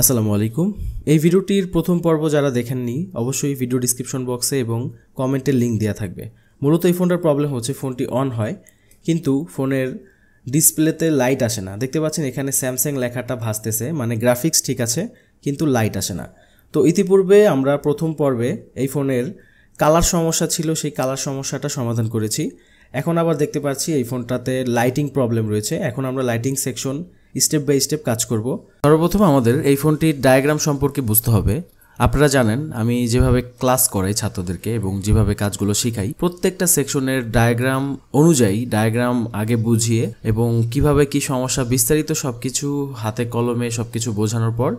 আসসালামু আলাইকুম। এই ভিডিওটির প্রথম পর্ব যারা দেখেননি অবশ্যই ভিডিও ডিসক্রিপশন বক্সে এবং কমেন্টের লিঙ্ক দেওয়া থাকবে। মূলত এই ফোনটার প্রবলেম হচ্ছে ফোনটি অন হয় কিন্তু ফোনের ডিসপ্লেতে লাইট আসে না। দেখতে পাচ্ছেন এখানে স্যামসাং লেখাটা ভাসতেছে, মানে গ্রাফিক্স ঠিক আছে কিন্তু লাইট আসে না। তো ইতিপূর্বে আমরা প্রথম পর্বে এই ফোনের কালার সমস্যা ছিল, সেই কালার সমস্যাটা সমাধান করেছি। এখন আবার দেখতে পাচ্ছি এই ফোনটাতে লাইটিং প্রবলেম রয়েছে। এখন আমরা lighting section step by step কাজ করব। সর্বপ্রথম আমাদের এই ফোনটির ডায়াগ্রাম সম্পর্কে বুঝতে হবে। আপনারা জানেন আমি যেভাবে ক্লাস করাই ছাত্রদেরকে এবং যেভাবে কাজগুলো শেখাই, প্রত্যেকটা সেকশনের ডায়াগ্রাম অনুযায়ী ডায়াগ্রাম আগে বুঝিয়ে এবং কিভাবে কি সমস্যা বিস্তারিত সবকিছু হাতে কলমে সবকিছু বোঝানোর পর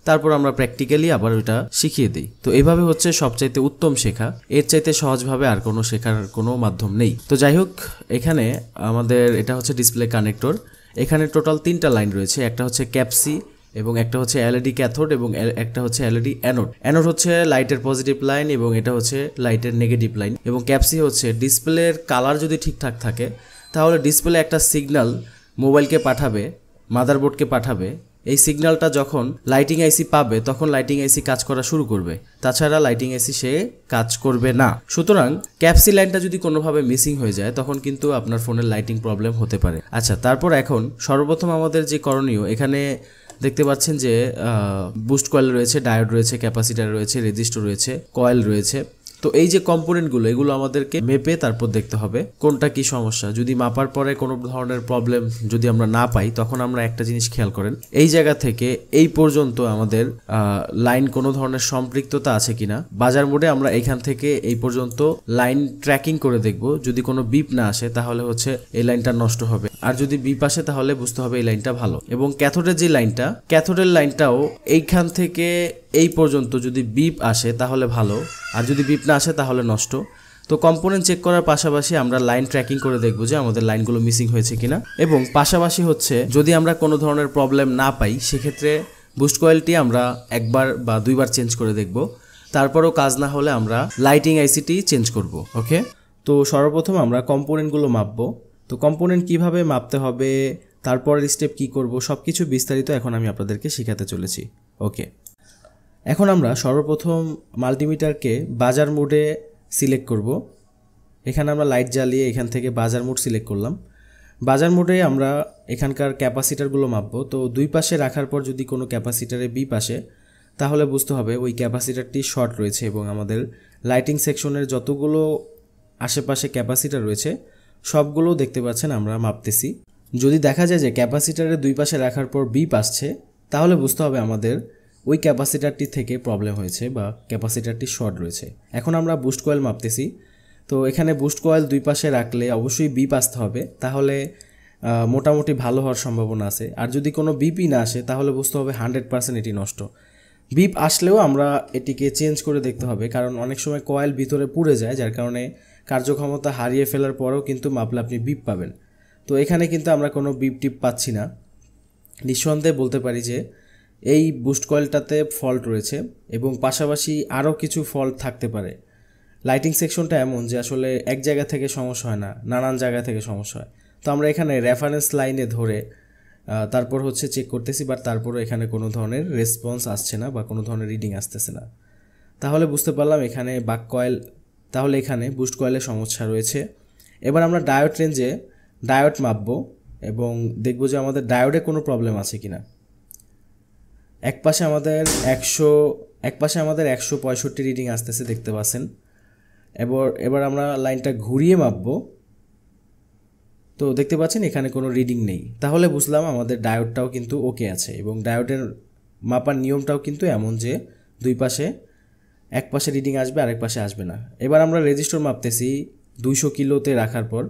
তারপর আমরা প্র্যাকটিক্যালি আবার ওইটা শিখিয়ে দিই। তো এইভাবে হচ্ছে সবচাইতে উত্তম শেখা। এর চাইতে সহজভাবে আর কোনো শেখার কোনো মাধ্যম নেই। তো যাই হোক, এখানে আমাদের এটা হচ্ছে ডিসপ্লে কানেক্টর। এখানে টোটাল 3টা লাইন রয়েছে। একটা হচ্ছে ক্যাপসি এবং একটা হচ্ছে এলইডি ক্যাথোড এবং একটা হচ্ছে এলইডি অ্যানোড। অ্যানোড হচ্ছে লাইটের পজিটিভ লাইন এবং এটা হচ্ছে লাইটের নেগেটিভ লাইন। এবং ক্যাপসি হচ্ছে ডিসপ্লের কালার যদি ঠিকঠাক থাকে তাহলে ডিসপ্লে একটা সিগন্যাল মোবাইলকে পাঠাবে, মাদারবোর্ডকে পাঠাবে। এই সিগন্যালটা যখন লাইটিং আইসি পাবে তখন লাইটিং আইসি কাজ করা শুরু করবে, তাছাড়া লাইটিং আইসি সে কাজ করবে না। সুতরাং ক্যাপসি লাইনটা যদি কোনোভাবে মিসিং হয়ে যায় তখন কিন্তু আপনার ফোনের লাইটিং প্রবলেম হতে পারে। আচ্ছা, তারপর এখন সর্বপ্রথম আমাদের যে করণীয়, এখানে দেখতে পাচ্ছেন যে বুস্ট কয়েল রয়েছে, ডায়োড রয়েছে, ক্যাপাসিটার রয়েছে, রেজিস্টর রয়েছে, কয়েল রয়েছে। তো এই যে কম্পোনেন্টগুলো এগুলো আমাদেরকে মেপে তারপর দেখতে হবে কোনটা কি সমস্যা। যদি মাপার পরে কোনো ধরনের প্রবলেম যদি আমরা না পাই তখন আমরা একটা জিনিস খেয়াল করেন, এই জায়গা থেকে এই পর্যন্ত আমাদের লাইন কোনো ধরনের সম্পৃক্ততা আছে কিনা। বাজার মোডে আমরা এখান থেকে এই পর্যন্ত লাইন ট্র্যাকিং করে দেখব। যদি কোনো বিপ না আসে তাহলে হচ্ছে এই লাইনটা নষ্ট হবে, আর যদি বিপ আসে তাহলে বুঝতে হবে এই লাইনটা ভালো। এবং ক্যাথোডের যে লাইনটা, ক্যাথোডের লাইনটাও এইখান থেকে এই পর্যন্ত যদি বিপ আসে তাহলে ভালো, আর যদি বিপ না আসে তাহলে নষ্ট। তো কম্পোনেন্ট চেক করার পাশাপাশি আমরা লাইন ট্র্যাকিং করে দেখব যে আমাদের লাইনগুলো মিসিং হয়েছে কিনা। এবং পাশাপাশি হচ্ছে যদি আমরা কোনো ধরনের প্রবলেম না পাই সেক্ষেত্রে বুস্ট কয়েলটি আমরা একবার বা দুইবার চেঞ্জ করে দেখব। তারপরও কাজ না হলে আমরা লাইটিং আইসিটি চেঞ্জ করব। ওকে, তো সর্বপ্রথম আমরা কম্পোনেন্টগুলো মাপবো। তো কম্পোনেন্ট কিভাবে মাপতে হবে, তারপরের স্টেপ কি করব, সব কিছু বিস্তারিত এখন আমি আপনাদেরকে শেখাতে চলেছি। ওকে, এখন আমরা সর্বপ্রথম মাল্টিমিটারকে বাজার মোডে সিলেক্ট করব। এখানে আমরা লাইট জ্বালিয়ে এখান থেকে বাজার মোড সিলেক্ট করলাম। বাজার মোডে আমরা এখানকার ক্যাপাসিটারগুলো মাপবো। তো দুই পাশে রাখার পর যদি কোনো ক্যাপাসিটারে বিপ আসে তাহলে বুঝতে হবে ওই ক্যাপাসিটারটি শর্ট রয়েছে এবং আমাদের লাইটিং সেকশনের যতগুলো আশেপাশে ক্যাপাসিটার রয়েছে সবগুলো দেখতে পাচ্ছেন আমরা মাপতেছি। যদি দেখা যায় যে ক্যাপাসিটারের দুই পাশে রাখার পর বিপ আসছে তাহলে বুঝতে হবে আমাদের ওই ক্যাপাসিটারটি থেকে প্রবলেম হয়েছে বা ক্যাপাসিটারটি শর্ট রয়েছে। এখন আমরা বুস্ট কয়েল মাপতেছি। তো এখানে বুস্ট কয়েল দুই পাশে রাখলে অবশ্যই বিপ আসতে হবে, তাহলে মোটামুটি ভালো হওয়ার সম্ভাবনা আছে। আর যদি কোনো বিপই না আসে তাহলে বুঝতে হবে 100% এটি নষ্ট। বিপ আসলেও আমরা এটিকে চেঞ্জ করে দেখতে হবে, কারণ অনেক সময় কয়েল ভিতরে পুড়ে যায়, যার কারণে কার্যক্ষমতা হারিয়ে ফেলার পরেও কিন্তু মাপলে আপনি বিপ পাবেন। তো এখানে কিন্তু আমরা কোনো বিপ টিপ পাচ্ছি না। নিঃসন্দেহে বলতে পারি যে এই বুস্ট কয়েলটাতে ফল্ট রয়েছে এবং পাশাপাশি আরও কিছু ফল্ট থাকতে পারে। লাইটিং সেকশনটা এমন যে আসলে এক জায়গা থেকে সমস্যা হয় না, নানান জায়গা থেকে সমস্যা হয়। তো আমরা এখানে রেফারেন্স লাইনে ধরে তারপর হচ্ছে চেক করতেছি, বাট তারপরও এখানে কোনো ধরনের রেসপন্স আসছে না বা কোনো ধরনের রিডিং আসতেছে না। তাহলে বুঝতে পারলাম এখানে বাক কয়েল, তাহলে এখানে বুস্ট কয়েলের সমস্যা রয়েছে। এবার আমরা ডায়োড রেঞ্জে ডায়োড মাপবো এবং দেখব যে আমাদের ডায়োডে কোনো প্রবলেম আছে কিনা। এক পাশে আমাদের 165 রিডিং আসতেছে দেখতে পাচ্ছেন। এবার আমরা লাইনটা ঘুরিয়ে মাপবো। তো দেখতে পাচ্ছেন এখানে কোনো রিডিং নেই, তাহলে বুঝলাম আমাদের ডায়োডটাও কিন্তু ওকে আছে এবং ডায়োডের মাপার নিয়মটাও কিন্তু এমন যে দুই পাশে এক পাশে রিডিং আসবে আরেক পাশে আসবে না। এবার আমরা রেজিস্টর মাপতেছি 200 কিলোতে রাখার পর।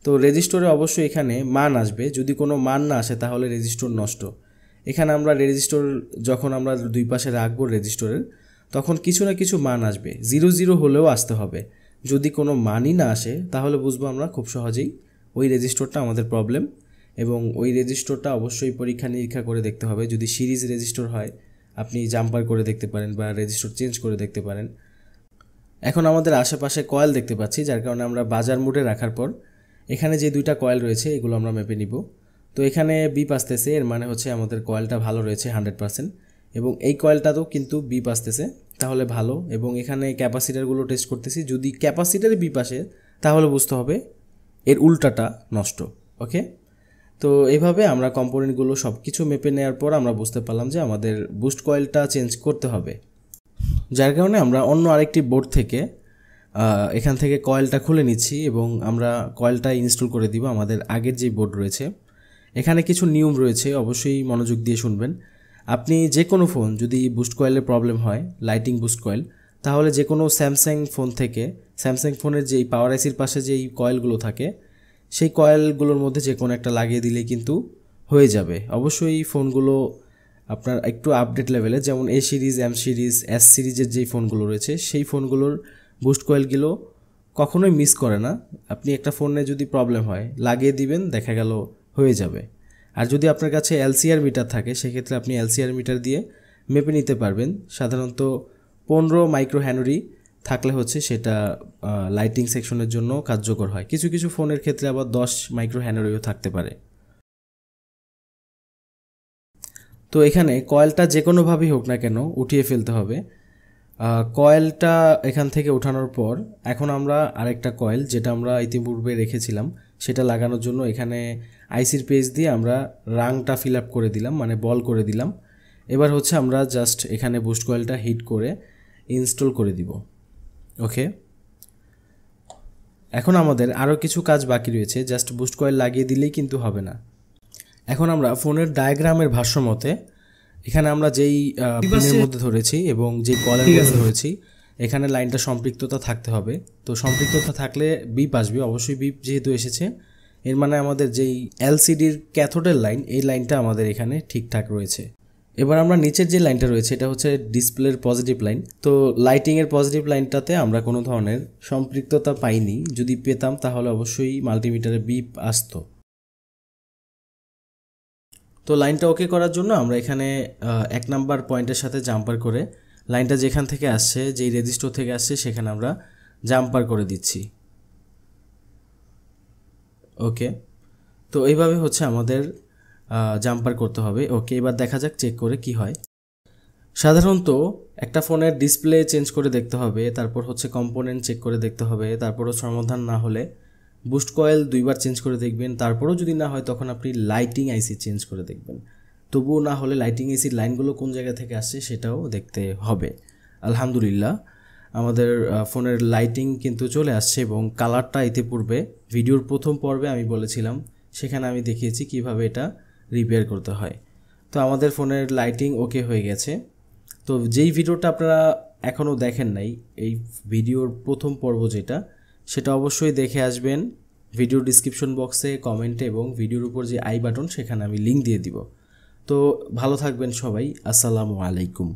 তো রেজিস্টরে অবশ্যই এখানে মান আসবে, যদি কোনো মান না আসে তাহলে রেজিস্টর নষ্ট। এখানে আমরা রেজিস্টর যখন আমরা দুই পাশে রাখবো রেজিস্টরের, তখন কিছু না কিছু মান আসবে, 00 হলেও আসতে হবে। যদি কোনো মানই না আসে তাহলে বুঝবো আমরা খুব সহজেই ওই রেজিস্টরটা আমাদের প্রবলেম। এবং ওই রেজিস্টরটা অবশ্যই পরীক্ষা নিরীক্ষা করে দেখতে হবে। যদি সিরিজ রেজিস্টর হয় আপনি জাম্পার করে দেখতে পারেন বা রেজিস্টর চেঞ্জ করে দেখতে পারেন। এখন আমাদের আশেপাশে কয়েল দেখতে পাচ্ছি, যার কারণে আমরা বাজার মোডে রাখার পর এখানে যে দুইটা কয়েল রয়েছে এগুলো আমরা মেপে নিব। তো এখানে বিপ আসতেছে, এর মানে হচ্ছে আমাদের কয়েলটা ভালো রয়েছে 100%। এবং এই কয়েলটাতেও কিন্তু বিপ আসতেছে, তাহলে ভালো। এবং এখানে ক্যাপাসিটারগুলো টেস্ট করতেছি, যদি ক্যাপাসিটারে বিপ আসে তাহলে বুঝতে হবে এর উল্টাটা নষ্ট। ওকে, তো এইভাবে আমরা কম্পোনেন্টগুলো সব কিছু মেপে নেওয়ার পর আমরা বুঝতে পারলাম যে আমাদের বুস্ট কয়েলটা চেঞ্জ করতে হবে, যার কারণে আমরা অন্য আরেকটি বোর্ড থেকে এখান থেকে কয়েলটা খুলে নিচ্ছি এবং আমরা কয়েলটা ইনস্টল করে দিব আমাদের আগের যে বোর্ড রয়েছে। এখানে কিছু নিয়ম রয়েছে, অবশ্যই মনোযোগ দিয়ে শুনবেন। আপনি যে কোনো ফোন যদি বুস্ট কয়েলের প্রবলেম হয়, লাইটিং বুস্ট কয়েল, তাহলে যে কোনো স্যামসাং ফোন থেকে, স্যামসাং ফোনের যেই পাওয়ার আইসির পাশে যেই কয়েলগুলো থাকে সেই কয়েলগুলোর মধ্যে যে কোনো একটা লাগিয়ে দিলে কিন্তু হয়ে যাবে। অবশ্যই ফোনগুলো আপনার একটু আপডেট লেভেলে, যেমন এ সিরিজ, এম সিরিজ, এস সিরিজের যেই ফোনগুলো রয়েছে সেই ফোনগুলোর বুস্ট কয়েলগুলো কখনোই মিস করে না। আপনি একটা ফোনে যদি প্রবলেম হয় লাগিয়ে দিবেন, দেখা গেল হয়ে যাবে। আর যদি আপনার কাছে এলসিআর মিটার থাকে সেক্ষেত্রে আপনি এলসিআর মিটার দিয়ে মেপে নিতে পারবেন। সাধারণত 15 মাইক্রো হ্যানরি থাকলে হচ্ছে সেটা লাইটিং সেকশনের জন্য কার্যকর হয়। কিছু কিছু ফোনের ক্ষেত্রে আবার 10 মাইক্রো হ্যানরিও থাকতে পারে। তো এখানে কয়েলটা যে কোনোভাবেই হোক না কেন উঠিয়ে ফেলতে হবে। কয়েলটা এখান থেকে ওঠানোর পর এখন আমরা আরেকটা কয়েল, যেটা আমরা ইতিপূর্বে রেখেছিলাম, সেটা লাগানোর জন্য এখানে আইসির পেজ দিয়ে আমরা রাংটা ফিল আপ করে দিলাম, মানে বল করে দিলাম। এবার হচ্ছে আমরা জাস্ট এখানে বুস্ট কয়েলটা হিট করে ইনস্টল করে দিব। ওকে, এখন আমাদের আরও কিছু কাজ বাকি রয়েছে, জাস্ট বুস্ট কয়েল লাগিয়ে দিলেই কিন্তু হবে না। এখন আমরা ফোনের ডায়াগ্রামের ভাষ্য মতে এখানে আমরা যেই পিনের মধ্যে ধরেছি এবং যেই কয়েলের মধ্যে ধরেছি এখানে লাইনটা সম্পৃক্ততা থাকতে হবে। তো সম্পৃক্ততা থাকলে বিপ আসবে, অবশ্যই বিপ যেহেতু এসেছে এর মানে আমাদের যেই এলসিডির ক্যাথোডের লাইন, এই লাইনটা আমাদের এখানে ঠিকঠাক রয়েছে। এবার আমরা নিচের যে লাইনটা রয়েছে এটা হচ্ছে ডিসপ্লের পজিটিভ লাইন। তো লাইটিংয়ের পজিটিভ লাইনটাতে আমরা কোনো ধরনের সম্পৃক্ততা পাইনি, যদি পেতাম তাহলে অবশ্যই মাল্টিমিটারে বিপ আসতো। তো লাইনটা ওকে করার জন্য আমরা এখানে 1 নাম্বার পয়েন্টের সাথে জাম্পার করে লাইনটা যেখান থেকে আসছে, যেই রেজিস্টার থেকে আসছে সেখানে আমরা জাম্পার করে দিচ্ছি। ওকে, তো এইভাবে হচ্ছে আমাদের জাম্পার করতে হবে। ওকে, এবার দেখা যাক চেক করে কি হয়। সাধারণত একটা ফোনের ডিসপ্লে চেঞ্জ করে দেখতে হবে, তারপর হচ্ছে কম্পোনেন্ট চেক করে দেখতে হবে, তারপরও সমাধান না হলে বুস্ট কয়েল 2বার চেঞ্জ করে দেখবেন। তারপরেও যদি না হয় তখন আপনি লাইটিং আইসি চেঞ্জ করে দেখবেন। তবুও না হলে লাইটিং আইসির লাইনগুলো কোন জায়গা থেকে আসছে সেটাও দেখতে হবে। আলহামদুলিল্লাহ আমাদের ফোনের লাইটিং কিন্তু চলে আসছে এবং কালারটা ইতিপূর্বে ভিডিওর প্রথম পর্বে আমি বলেছিলাম, সেখানে আমি দেখিয়েছি কিভাবে এটা রিপেয়ার করতে হয়। তো আমাদের ফোনের লাইটিং ওকে হয়ে গেছে। তো যেই ভিডিওটা আপনারা এখনও দেখেন নাই, এই ভিডিওর প্রথম পর্ব যেটা, সেটা অবশ্যই দেখে আসবেন। ভিডিও ডিসক্রিপশন বক্সে, কমেন্টে এবং ভিডিওর উপর যে আই বাটন সেখানে আমি লিঙ্ক দিয়ে দিব। তো ভালো থাকবেন সবাই, আসসালামু আলাইকুম।